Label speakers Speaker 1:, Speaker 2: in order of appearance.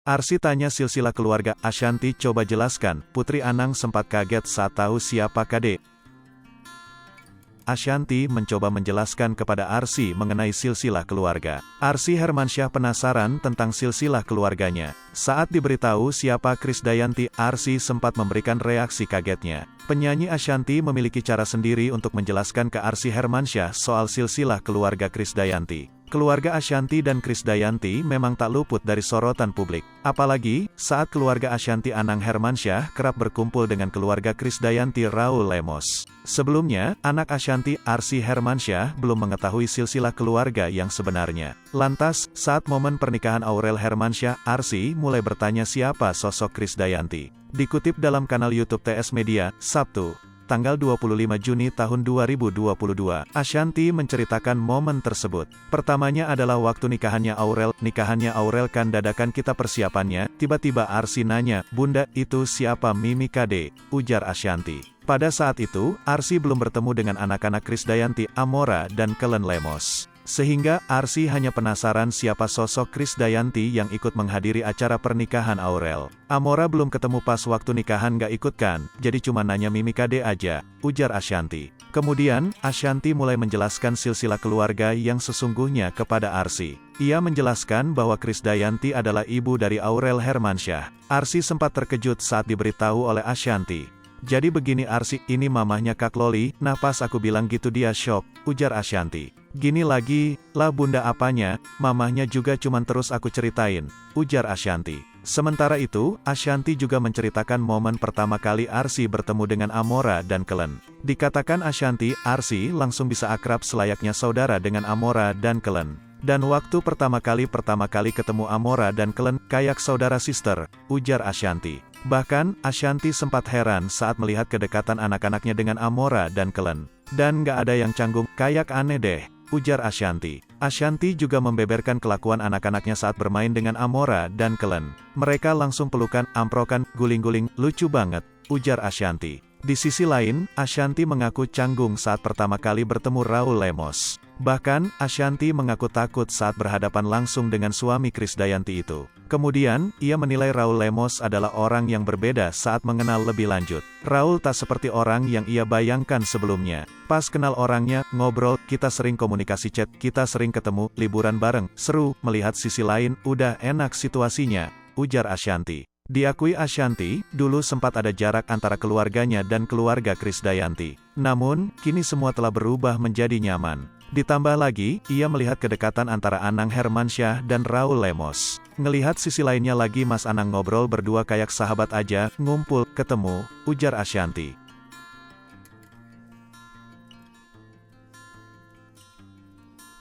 Speaker 1: Arsy tanya silsilah keluarga, Ashanty coba jelaskan. Putri Anang sempat kaget saat tahu siapa Kade. Ashanty mencoba menjelaskan kepada Arsy mengenai silsilah keluarga. Arsy Hermansyah penasaran tentang silsilah keluarganya. Saat diberitahu siapa Krisdayanti, Arsy sempat memberikan reaksi kagetnya. Penyanyi Ashanty memiliki cara sendiri untuk menjelaskan ke Arsy Hermansyah soal silsilah keluarga Krisdayanti. Keluarga Ashanty dan Krisdayanti memang tak luput dari sorotan publik. Apalagi, saat keluarga Ashanty Anang Hermansyah kerap berkumpul dengan keluarga Krisdayanti Raul Lemos. Sebelumnya, anak Ashanty, Arsy Hermansyah, belum mengetahui silsilah keluarga yang sebenarnya. Lantas, saat momen pernikahan Aurel Hermansyah, Arsy mulai bertanya siapa sosok Krisdayanti. Dikutip dalam kanal YouTube TS Media, Sabtu, tanggal 25 Juni tahun 2022, Ashanty menceritakan momen tersebut. Pertamanya adalah waktu nikahannya Aurel kan dadakan kita persiapannya, tiba-tiba Arsy nanya, "Bunda, itu siapa Mimi Kade?" ujar Ashanty. Pada saat itu, Arsy belum bertemu dengan anak-anak Krisdayanti, Amora dan Kellen Lemos. Sehingga, Arsy hanya penasaran siapa sosok Krisdayanti yang ikut menghadiri acara pernikahan Aurel. Amora belum ketemu pas waktu nikahan gak ikut kan, jadi cuma nanya Mimi Kade aja, ujar Ashanty. Kemudian, Ashanty mulai menjelaskan silsilah keluarga yang sesungguhnya kepada Arsy. Ia menjelaskan bahwa Krisdayanti adalah ibu dari Aurel Hermansyah. Arsy sempat terkejut saat diberitahu oleh Ashanty. "Jadi begini Arsy, ini mamahnya Kak Loli." Nah pas aku bilang gitu dia shock, ujar Ashanty. "Gini lagi, lah bunda apanya, mamahnya juga cuman terus aku ceritain," ujar Ashanty. Sementara itu, Ashanty juga menceritakan momen pertama kali Arsy bertemu dengan Amora dan Kellen. Dikatakan Ashanty, Arsy langsung bisa akrab selayaknya saudara dengan Amora dan Kellen. Dan waktu pertama kali ketemu Amora dan Kellen, kayak saudara sister, ujar Ashanty. Bahkan, Ashanty sempat heran saat melihat kedekatan anak-anaknya dengan Amora dan Kellen. "Dan gak ada yang canggung, kayak aneh deh," ujar Ashanty. Ashanty juga membeberkan kelakuan anak-anaknya saat bermain dengan Amora dan Kellen. "Mereka langsung pelukan, amprokan, guling-guling, lucu banget," ujar Ashanty. Di sisi lain, Ashanty mengaku canggung saat pertama kali bertemu Raul Lemos. Bahkan, Ashanty mengaku takut saat berhadapan langsung dengan suami Krisdayanti itu. Kemudian, ia menilai Raul Lemos adalah orang yang berbeda saat mengenal lebih lanjut. Raul tak seperti orang yang ia bayangkan sebelumnya. Pas kenal orangnya, ngobrol, kita sering komunikasi chat, kita sering ketemu, liburan bareng, seru, melihat sisi lain, udah enak situasinya, ujar Ashanty. Diakui Ashanty, dulu sempat ada jarak antara keluarganya dan keluarga Krisdayanti. Namun, kini semua telah berubah menjadi nyaman. Ditambah lagi, ia melihat kedekatan antara Anang Hermansyah dan Raul Lemos. Ngelihat sisi lainnya lagi Mas Anang ngobrol berdua kayak sahabat aja, ngumpul, ketemu, ujar Ashanty.